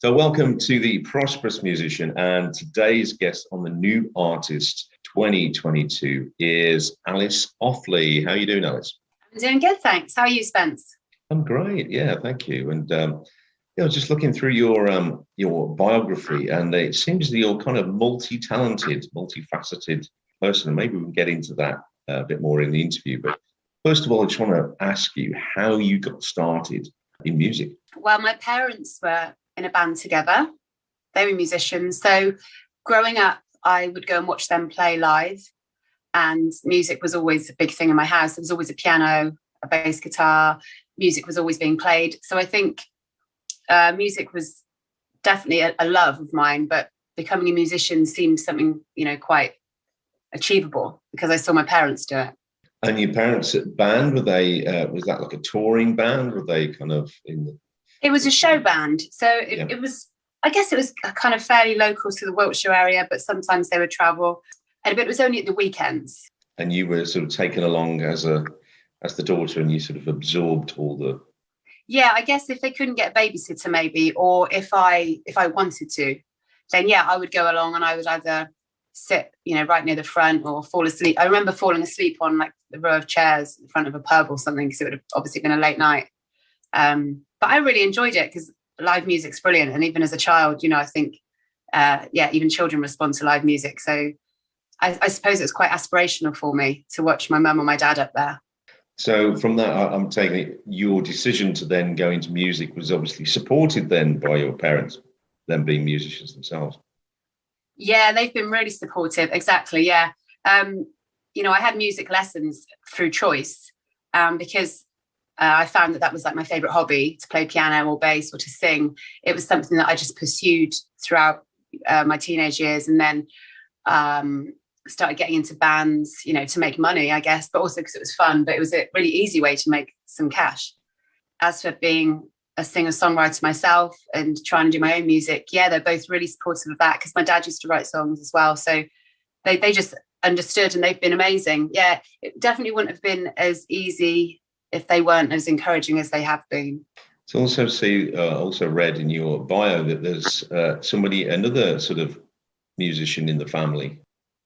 So welcome to the Prosperous Musician, and today's guest on the New Artist 2022 is Alice Offley. How are you doing, Alice? I'm doing good, thanks. How are you, Spence? I'm great, yeah, thank you. And I was just looking through your biography, and it seems that you're kind of multi-talented, multifaceted person, and maybe we can get into that a bit more in the interview. But first of all, I just want to ask you how you got started in music. Well, my parents were in a band together. They were musicians. So growing up, I would go and watch them play live, and music was always a big thing in my house. There was always a piano, a bass guitar. Music was always being played. So I think music was definitely a love of mine, but becoming a musician seemed something, quite achievable because I saw my parents do it. And your parents' band, were they, was that like a touring band? Were they kind of in the... It was a show band. So it was, I guess it was kind of fairly local to the Wiltshire area, but sometimes they would travel. But it was only at the weekends. And you were sort of taken along as the daughter, and you sort of absorbed all the... Yeah, I guess if they couldn't get a babysitter maybe, or if I wanted to, then I would go along, and I would either sit, right near the front or fall asleep. I remember falling asleep on like the row of chairs in front of a pub or something, because it would have obviously been a late night. But I really enjoyed it because live music's brilliant. And even as a child, I think, even children respond to live music. So I suppose it was quite aspirational for me to watch my mum or my dad up there. So from that, I'm taking it your decision to then go into music was obviously supported then by your parents, them being musicians themselves. Yeah, they've been really supportive. Exactly. Yeah. I had music lessons through choice because I found that was like my favorite hobby, to play piano or bass or to sing. It was something that I just pursued throughout my teenage years, and then started getting into bands, to make money, I guess, but also because it was fun. But it was a really easy way to make some cash. As for being a singer-songwriter myself and trying to do my own music, they're both really supportive of that, because my dad used to write songs as well. So they just understood, and they've been amazing. Yeah, it definitely wouldn't have been as easy if they weren't as encouraging as they have been. So also read in your bio that there's another sort of musician in the family.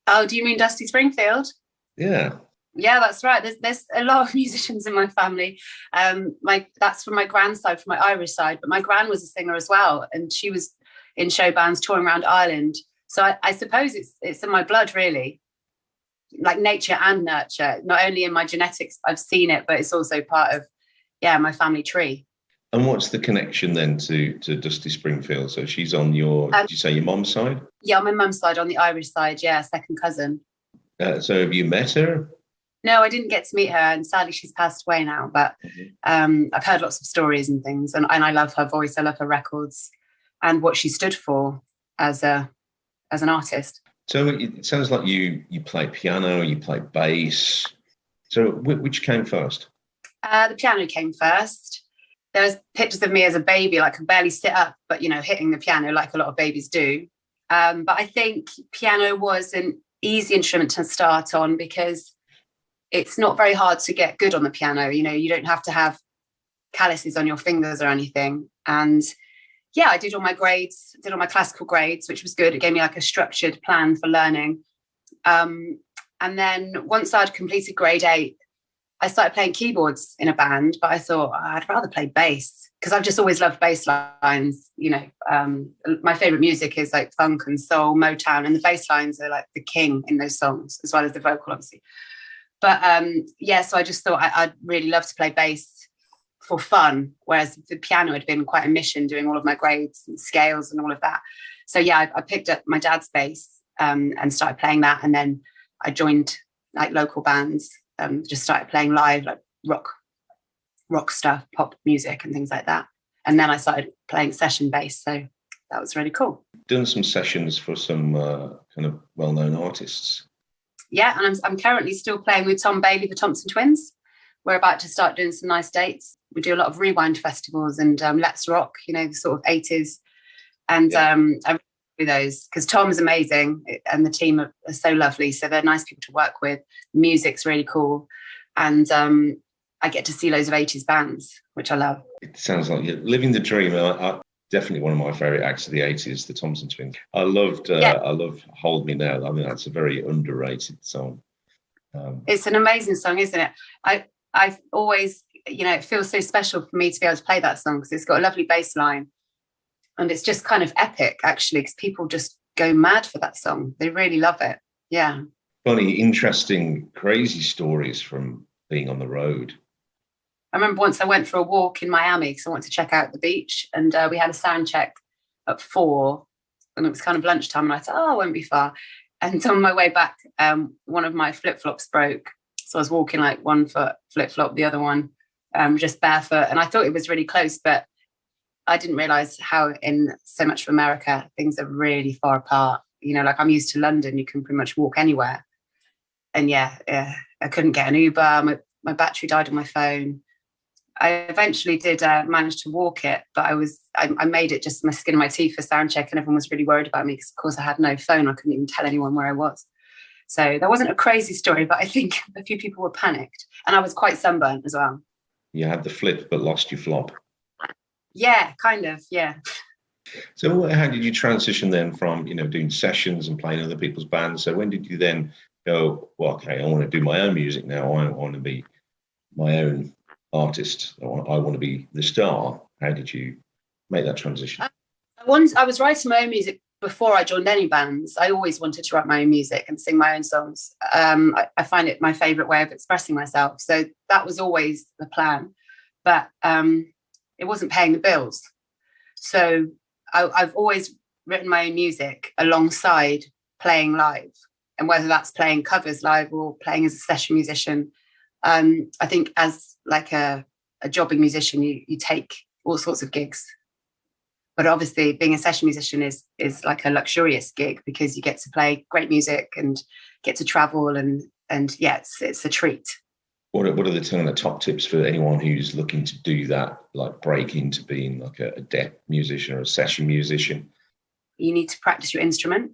Oh, do you mean Dusty Springfield? Yeah. Yeah, that's right. There's a lot of musicians in my family. That's from my gran's side, from my Irish side, but my gran was a singer as well, and she was in show bands touring around Ireland. So I suppose it's in my blood, really. Like nature and nurture, not only in my genetics, I've seen it, but it's also part of my family tree. And what's the connection then to Dusty Springfield? So she's on your, did you say your mum's side? Yeah, on my mum's side, on the Irish side, second cousin. So have you met her? No, I didn't get to meet her, and sadly she's passed away now, but I've heard lots of stories and things, and I love her voice, I love her records and what she stood for as an artist. So it sounds like you play piano, you play bass. So which came first? The piano came first. There's pictures of me as a baby, like I could barely sit up, but, hitting the piano like a lot of babies do. But I think piano was an easy instrument to start on because it's not very hard to get good on the piano. You don't have to have calluses on your fingers or anything. And I did all my classical grades, which was good. It gave me like a structured plan for learning. And then once I'd completed grade 8, I started playing keyboards in a band, but I thought I'd rather play bass because I've just always loved bass lines. My favorite music is like funk and soul, Motown, and the bass lines are like the king in those songs, as well as the vocal, obviously. But so I just thought I'd really love to play bass for fun, whereas the piano had been quite a mission, doing all of my grades and scales and all of that. So I picked up my dad's bass and started playing that, and then I joined like local bands, just started playing live, like rock stuff, pop music and things like that. And then I started playing session bass, so that was really cool. Done some sessions for some kind of well-known artists. Yeah, and I'm currently still playing with Tom Bailey, the Thompson Twins. We're about to start doing some nice dates. We do a lot of rewind festivals and Let's Rock, the sort of 80s. And I do those because Tom's amazing and the team are so lovely. So they're nice people to work with. Music's really cool. And I get to see loads of 80s bands, which I love. It sounds like you're living the dream. definitely one of my favorite acts of the 80s, the Thompson Twins. I love Hold Me Now. I mean, that's a very underrated song. It's an amazing song, isn't it? I've always, it feels so special for me to be able to play that song because it's got a lovely bass line. And it's just kind of epic, actually, because people just go mad for that song. They really love it. Yeah. Funny, interesting, crazy stories from being on the road. I remember once I went for a walk in Miami because I wanted to check out the beach, and we had a sound check at 4, and it was kind of lunchtime, and I thought, I won't be far. And on my way back, one of my flip-flops broke. So I was walking like one foot flip-flop, the other one just barefoot. And I thought it was really close, but I didn't realise how in so much of America, things are really far apart. Like I'm used to London, you can pretty much walk anywhere. And I couldn't get an Uber. My battery died on my phone. I eventually did manage to walk it, but I made it just my skin and my teeth for sound check, and everyone was really worried about me because, of course, I had no phone. I couldn't even tell anyone where I was. So that wasn't a crazy story, but I think a few people were panicked, and I was quite sunburnt as well. You had the flip, but lost your flop. Yeah, kind of, yeah. So how did you transition then from, doing sessions and playing other people's bands? So when did you then go, well, okay, I want to do my own music now. I want to be my own artist. I want to be the star. How did you make that transition? I was writing my own music before I joined any bands. I always wanted to write my own music and sing my own songs. I find it my favourite way of expressing myself. So that was always the plan. But it wasn't paying the bills. So I've always written my own music alongside playing live. And whether that's playing covers live or playing as a session musician, I think as like a jobbing musician, you take all sorts of gigs. But obviously being a session musician is like a luxurious gig because you get to play great music and get to travel and it's a treat. What are the kind of top tips for anyone who's looking to do that, like break into being like a depth musician or a session musician? You need to practice your instrument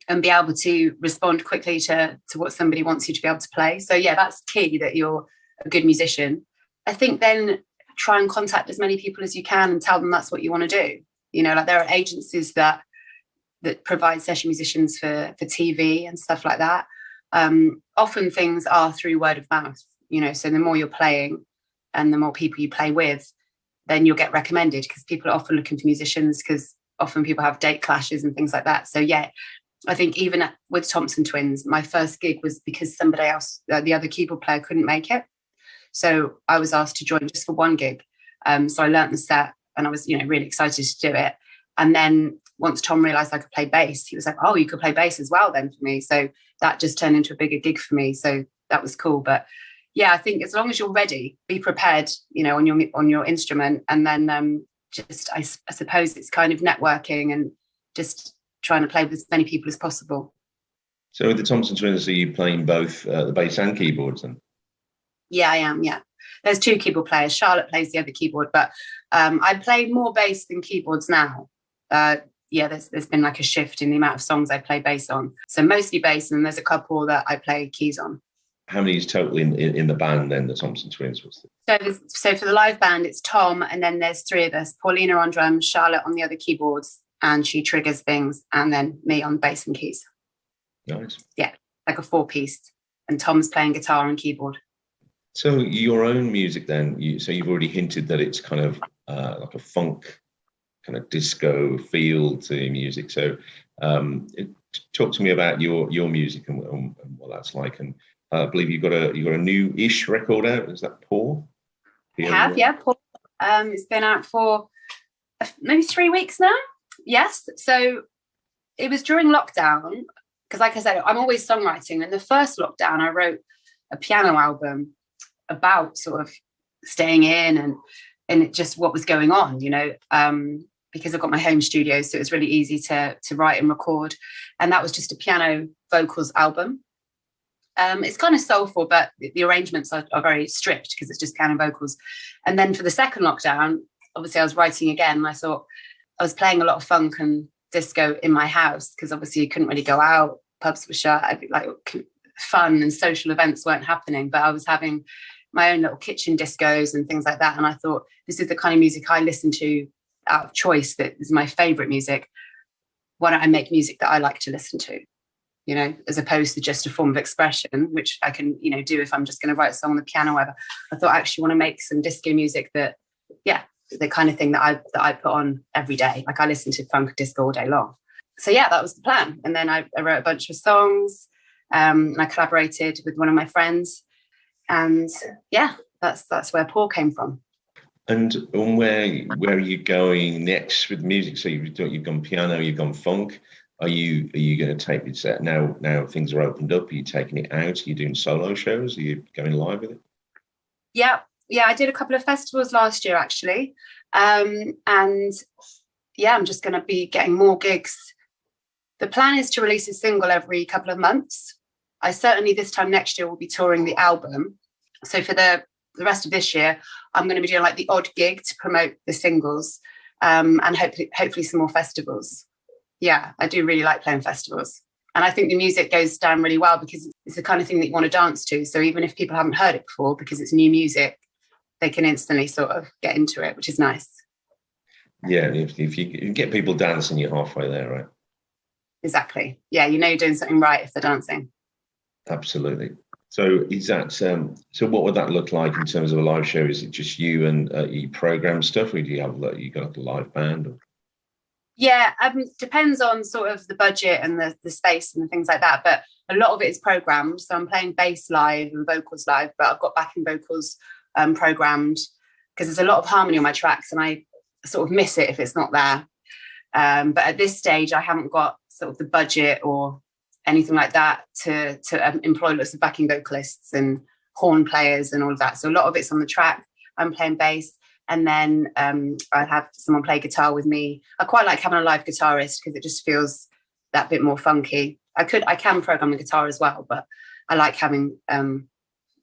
and be able to respond quickly to what somebody wants you to be able to play. So that's key, that you're a good musician. I think then try and contact as many people as you can and tell them that's what you want to do. Like there are agencies that provide session musicians for TV and stuff like that. Often things are through word of mouth, so the more you're playing and the more people you play with, then you'll get recommended because people are often looking for musicians because often people have date clashes and things like that. So I think even with Thompson Twins, my first gig was because somebody else, the other keyboard player, couldn't make it. So I was asked to join just for one gig. So I learnt the set and I was, really excited to do it. And then once Tom realised I could play bass, he was like, oh, you could play bass as well then for me. So that just turned into a bigger gig for me. So that was cool. But I think as long as you're ready, be prepared, on your instrument. And then I suppose it's kind of networking and just trying to play with as many people as possible. So with the Thompson Twins, are you playing both the bass and keyboards then? Yeah, I am, yeah. There's 2 keyboard players. Charlotte plays the other keyboard, but I play more bass than keyboards now. There's been like a shift in the amount of songs I play bass on. So mostly bass, and there's a couple that I play keys on. How many is total in the band then, the Thompson Twins? So for the live band, it's Tom, and then there's 3 of us. Paulina on drums, Charlotte on the other keyboards, and she triggers things, and then me on bass and keys. Nice. Yeah, like a 4-piece. And Tom's playing guitar and keyboard. So your own music then, you've already hinted that it's kind of like a funk, kind of disco feel to music. So talk to me about your music and what that's like. And I believe you've got a new-ish record out. Is that Paul? I have, yeah, Paul. It's been out for maybe 3 weeks now. Yes. So it was during lockdown because, like I said, I'm always songwriting. And the first lockdown, I wrote a piano album about sort of staying in and it just what was going on, because I've got my home studio, so it was really easy to write and record. And that was just a piano vocals album. It's kind of soulful, but the arrangements are very strict because it's just piano vocals. And then for the second lockdown, obviously I was writing again. And I thought I was playing a lot of funk and disco in my house because obviously you couldn't really go out. Pubs were shut. Fun and social events weren't happening, but I was having my own little kitchen discos and things like that. And I thought, this is the kind of music I listen to out of choice that is my favourite music, why don't I make music that I like to listen to, you know, as opposed to just a form of expression, which I can, you know, do if I'm just going to write a song on the piano or whatever. I thought I actually want to make some disco music that, yeah, the kind of thing that I put on every day. Like I listen to funk disco all day long. So yeah, that was the plan. And then I wrote a bunch of songs, and I collaborated with one of my friends. And yeah, that's where Paul came from. And where are you going next with music? So you've gone piano, you've gone funk. Are you going to take it now things are opened up? Are you taking it out? Are you doing solo shows? Are you going live with it? Yeah, I did a couple of festivals last year actually, and yeah, I'm just going to be getting more gigs. The plan is to release a single every couple of months. I certainly this time next year will be touring the album. So for the rest of this year, I'm going to be doing like the odd gig to promote the singles, and hopefully some more festivals. Yeah, I do really like playing festivals. And I think the music goes down really well because it's the kind of thing that you want to dance to. So even if people haven't heard it before, because it's new music, they can instantly sort of get into it, which is nice. Yeah, if you get people dancing, you're halfway there, right? Exactly. Yeah, you know you're doing something right if they're dancing. Absolutely. So is that so what would that look like in terms of a live show? Is it just you and you program stuff, or do you have you got a live band? Or? Yeah, depends on sort of the budget and the space and things like that. But a lot of it is programmed. So I'm playing bass live and vocals live, but I've got backing vocals programmed because there's a lot of harmony on my tracks and I sort of miss it if it's not there. But at this stage, I haven't got sort of the budget or anything like that to employ lots of backing vocalists and horn players and all of that. So a lot of it's on the track. I'm playing bass, and then I have someone play guitar with me. I quite like having a live guitarist because it just feels that bit more funky. I can program the guitar as well, but I like having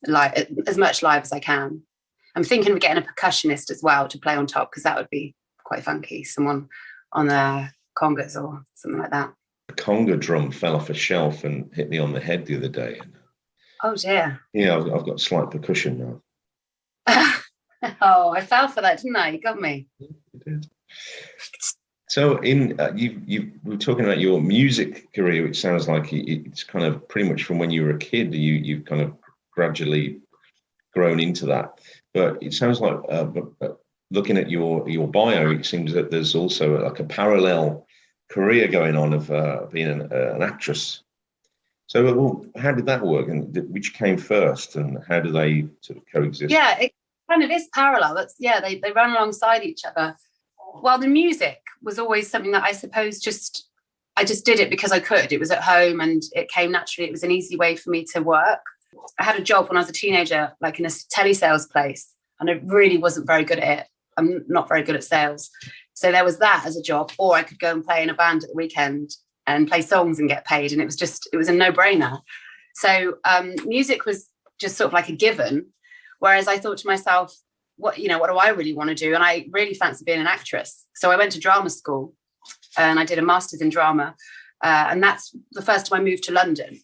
live, as much live as I can. I'm thinking of getting a percussionist as well to play on top because that would be quite funky. Someone on the congas or something like that. A conga drum fell off a shelf and hit me on the head the other day. Oh dear. Yeah, I've got slight percussion now. Oh, I fell for that, didn't I? You got me. You did. So, you were talking about your music career, which sounds like it's kind of pretty much from when you were a kid. You've kind of gradually grown into that. But it sounds like looking at your bio, it seems that there's also like a parallel career going on of being an actress. So, how did that work, and which came first, and how do they sort of coexist? Yeah, it kind of is parallel. They run alongside each other. Well, the music was always something that I suppose I just did it because I could. It was at home and it came naturally. It was an easy way for me to work. I had a job when I was a teenager, like in a telesales place, and I really wasn't very good at it. I'm not very good at sales. So there was that as a job, or I could go and play in a band at the weekend and play songs and get paid. And it was a no-brainer. So music was just sort of like a given. Whereas I thought to myself, what do I really want to do? And I really fancy being an actress. So I went to drama school and I did a master's in drama. And that's the first time I moved to London.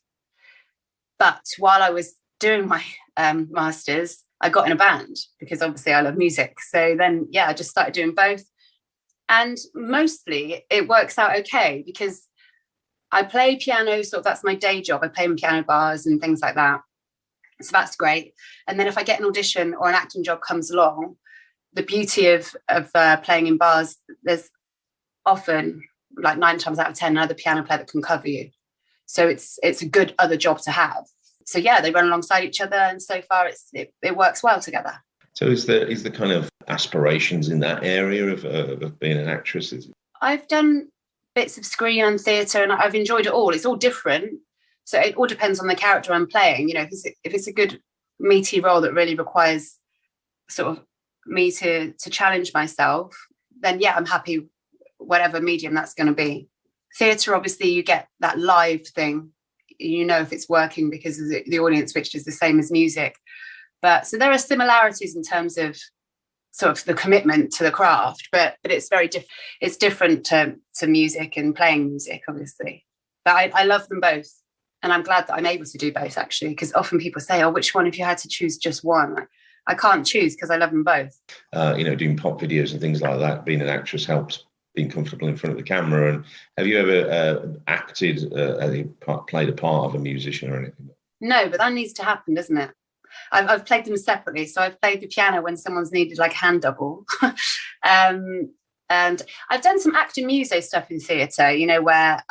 But while I was doing my master's, I got in a band because obviously I love music. So then, yeah, I just started doing both. And mostly it works out okay because I play piano, so that's my day job. I play in piano bars and things like that. So that's great. And then if I get an audition or an acting job comes along, the beauty of playing in bars, there's often like 9 times out of 10 another piano player that can cover you. So it's a good other job to have. So yeah, they run alongside each other, and so far it works well together. So is the kind of aspirations in that area of being an actress? I've done bits of screen and theatre, and I've enjoyed it all. It's all different. So it all depends on the character I'm playing. You know, if it's a good meaty role that really requires sort of me to challenge myself, then yeah, I'm happy whatever medium that's going to be. Theatre, obviously, you get that live thing. You know if it's working because the audience which is the same as music. But so there are similarities in terms of sort of the commitment to the craft, but it's very different. It's different to music and playing music, obviously. But I love them both. And I'm glad that I'm able to do both, actually, because often people say, oh, which one if you had to choose just one? I can't choose because I love them both. Doing pop videos and things like that, being an actress helps being comfortable in front of the camera. And have you ever acted, played a part of a musician or anything? No, but that needs to happen, doesn't it? I've played them separately. So I've played the piano when someone's needed like a hand double. And I've done some acting muso stuff in theatre, where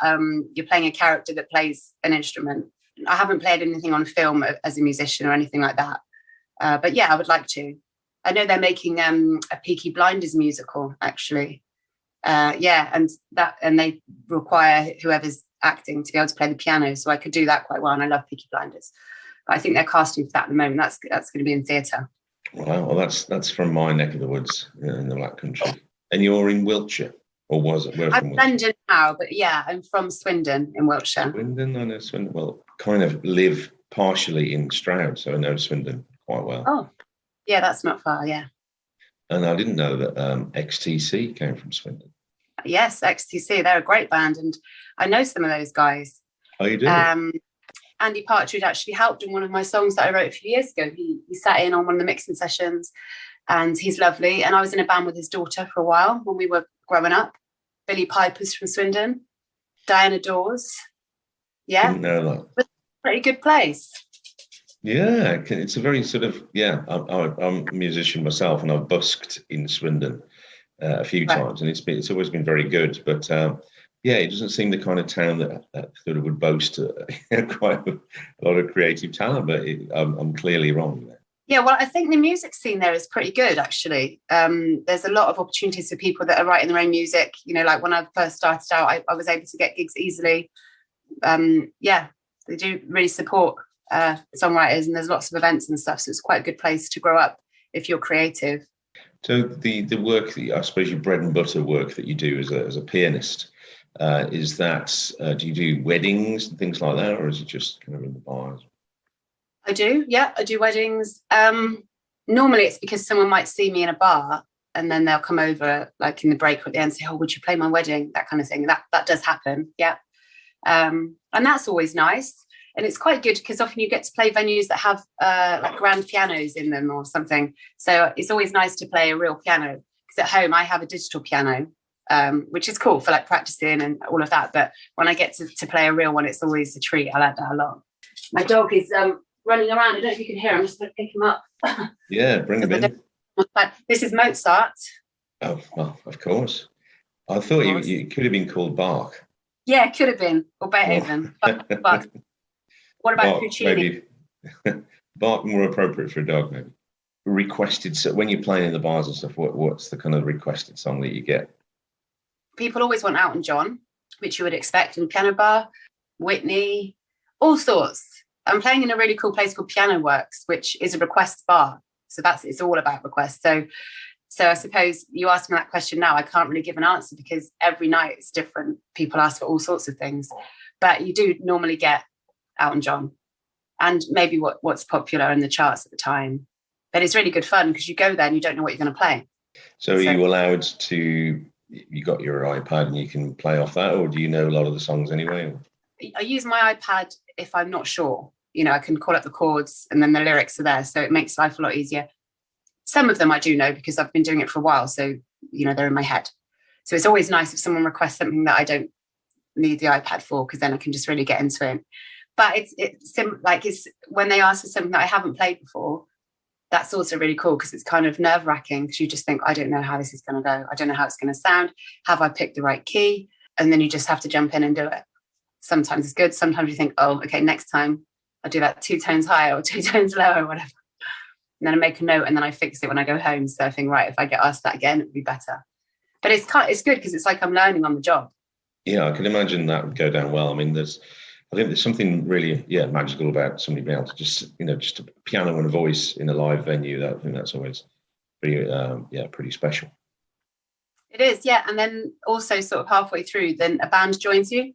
you're playing a character that plays an instrument. I haven't played anything on film as a musician or anything like that. But yeah, I would like to. I know they're making a Peaky Blinders musical, actually. And they require whoever's acting to be able to play the piano. So I could do that quite well. And I love Peaky Blinders. But I think they're casting for that at the moment. That's going to be in theatre. Wow, well, that's from my neck of the woods in the Black Country. And you're in Wiltshire, or was it? I'm in London now, but yeah, I'm from Swindon in Wiltshire. Swindon, I know Swindon. Well, kind of live partially in Stroud, so I know Swindon quite well. Oh, yeah, that's not far, yeah. And I didn't know that XTC came from Swindon. Yes, XTC, they're a great band, and I know some of those guys. Oh, you do? Andy Partridge actually helped in one of my songs that I wrote a few years ago. He sat in on one of the mixing sessions, and he's lovely. And I was in a band with his daughter for a while when we were growing up. Billy Piper's from Swindon, Diana Dawes. Yeah, didn't know that. It's a pretty good place. Yeah, it's a very sort of, I'm a musician myself, and I've busked in Swindon a few times, and it's always been very good. But it doesn't seem the kind of town that sort of would boast quite a lot of creative talent. But I'm clearly wrong there. Yeah, well, I think the music scene there is pretty good, actually. There's a lot of opportunities for people that are writing their own music. Like when I first started out, I was able to get gigs easily. They do really support songwriters, and there's lots of events and stuff. So it's quite a good place to grow up if you're creative. So the work that I suppose your bread and butter work that you do as a pianist, is that, do you do weddings and things like that, or is it just kind of in the bars? I do, yeah, I do weddings. Normally it's because someone might see me in a bar and then they'll come over like in the break or at the end and say, oh, would you play my wedding? That kind of thing. That does happen, yeah. And that's always nice. And it's quite good because often you get to play venues that have like grand pianos in them or something. So it's always nice to play a real piano, because at home I have a digital piano, which is cool for like practicing and all of that. But when I get to play a real one, it's always a treat. I like that a lot. My dog is running around. I don't know if you can hear him. I'm just going to pick him up. Yeah, bring him in. This is Mozart. Oh, well, of course. I thought you could have been called Bach. Yeah, it could have been. Or Beethoven. But what about Bach, Puccini? Maybe. Bach more appropriate for a dog, maybe. Requested, so when you're playing in the bars and stuff, what's the kind of requested song that you get? People always want Elton John, which you would expect in a piano bar. Whitney, all sorts. I'm playing in a really cool place called Piano Works, which is a request bar. So it's all about requests. So I suppose you asked me that question now, I can't really give an answer because every night it's different. People ask for all sorts of things, but you do normally get Elton John and maybe what's popular in the charts at the time. But it's really good fun because you go there and you don't know what you're going to play. So are you allowed to, you got your iPad and you can play off that, or do you know a lot of the songs anyway? I use my iPad if I'm not sure. I can call up the chords and then the lyrics are there. So it makes life a lot easier. Some of them I do know because I've been doing it for a while. So, they're in my head. So it's always nice if someone requests something that I don't need the iPad for, because then I can just really get into it. But it's when they ask for something that I haven't played before, that's also really cool because it's kind of nerve-wracking because you just think, I don't know how this is going to go. I don't know how it's going to sound. Have I picked the right key? And then you just have to jump in and do it. Sometimes it's good. Sometimes you think, oh, okay, next time I'll do that 2 tones higher or 2 tones lower or whatever. And then I make a note and then I fix it when I go home. So I think, right, if I get asked that again, it would be better. But it's good because it's like I'm learning on the job. Yeah, I can imagine that would go down well. I mean, I think there's something really, magical about somebody being able to just a piano and a voice in a live venue. I think that's always pretty special. It is, yeah. And then also sort of halfway through, then a band joins you.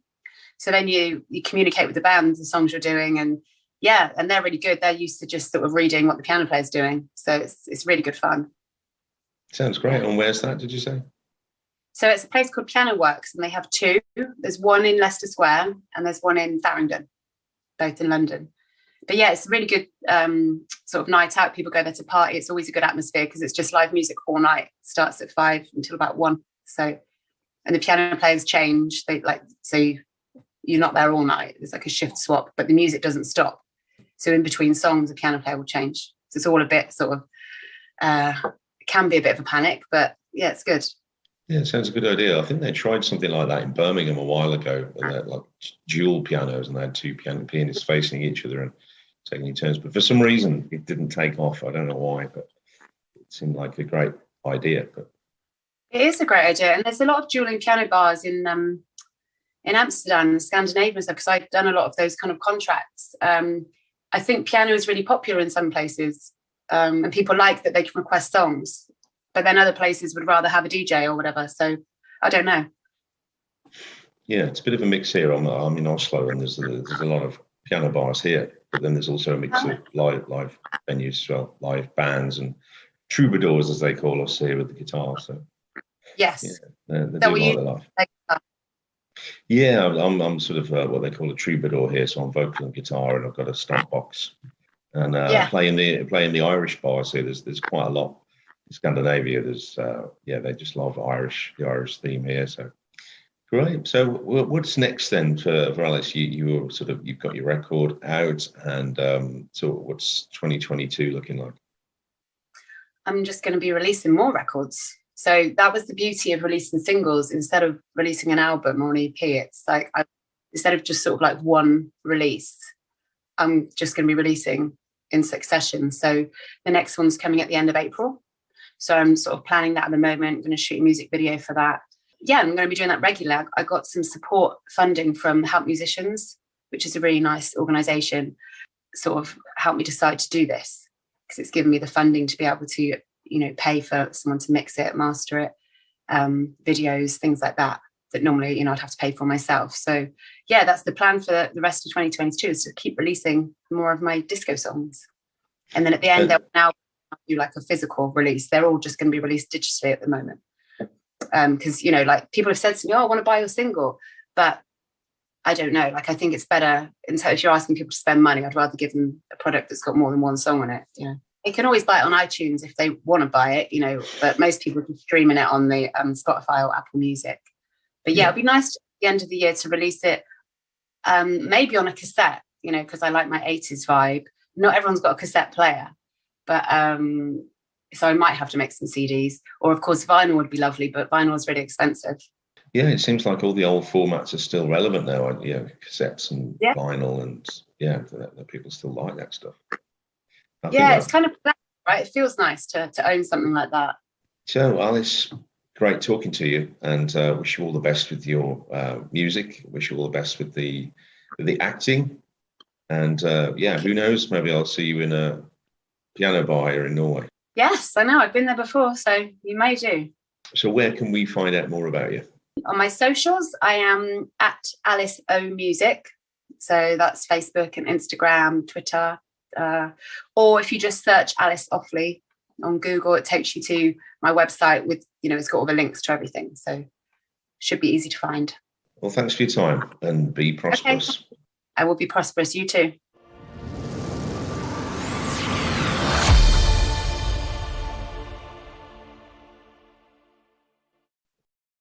So then you communicate with the band, the songs you're doing, and they're really good. They're used to just sort of reading what the piano player's doing. So it's really good fun. Sounds great. And where's that, did you say? So it's a place called Piano Works, and they have 2. There's one in Leicester Square and there's one in Farringdon, both in London. But yeah, it's a really good sort of night out. People go there to party. It's always a good atmosphere because it's just live music all night. It starts at 5 until about 1. So, and the piano players change. You're not there all night. There's like a shift swap, but the music doesn't stop. So in between songs, the piano player will change. So it's all a bit sort of, it can be a bit of a panic, but yeah, it's good. Yeah, it sounds a good idea. I think they tried something like that in Birmingham a while ago, and they had like dual pianos, and they had two pianists facing each other and taking turns. But for some reason, it didn't take off. I don't know why, but it seemed like a great idea. But it is a great idea, and there's a lot of dueling piano bars in Amsterdam, Scandinavia, and stuff. Because I've done a lot of those kind of contracts. I think piano is really popular in some places, and people like that they can request songs. But then other places would rather have a DJ or whatever. So I don't know. Yeah, it's a bit of a mix here. I'm in Oslo, and there's a lot of piano bars here. But then there's also a mix of live venues as well, live bands and troubadours, as they call us here, with the guitar. So yes, yeah, they do like the live. Yeah, I'm sort of what they call a troubadour here. So I'm vocal and guitar, and I've got a stomp box, and playing the Irish bars here. There's quite a lot. In Scandinavia, there's they just love the Irish theme here. So great. So what's next then for Alice? You've got your record out, and so what's 2022 looking like? I'm just going to be releasing more records. So that was the beauty of releasing singles instead of releasing an album or an EP. It's like instead of just sort of like one release, I'm just going to be releasing in succession. So the next one's coming at the end of April. So I'm sort of planning that at the moment. I'm going to shoot a music video for that. Yeah, I'm going to be doing that regularly. I got some support funding from Help Musicians, which is a really nice organisation, sort of helped me decide to do this because it's given me the funding to be able to, pay for someone to mix it, master it, videos, things like that normally, I'd have to pay for myself. So yeah, that's the plan for the rest of 2022 is to keep releasing more of my disco songs. And then at the end, they'll now do like a physical release. They're all just going to be released digitally at the moment. Because, like people have said to me, I want to buy your single. But I don't know. Like, I think it's better. If you're asking people to spend money, I'd rather give them a product that's got more than one song on it. They can always buy it on iTunes if they want to buy it, but most people are streaming it on the Spotify or Apple Music. But yeah, it'd be nice at the end of the year to release it maybe on a cassette, because I like my 80s vibe. Not everyone's got a cassette player. But so I might have to make some CDs, or of course vinyl would be lovely, but vinyl is really expensive. Yeah, it seems like all the old formats are still relevant now. Cassettes and vinyl, and that people still like that stuff. It's kind of right. It feels nice to own something like that. So Alice, great talking to you, and wish you all the best with your music. Wish you all the best with the acting, and who knows? Maybe I'll see you in a piano bar here in Norway. Yes, I know. I've been there before, so you may do. So where can we find out more about you? On my socials, I am at Alice O Music. So that's Facebook and Instagram, Twitter. Or if you just search Alice Offley on Google, it takes you to my website with, it's got all the links to everything. So should be easy to find. Well, thanks for your time and be prosperous. Okay. I will be prosperous. You too.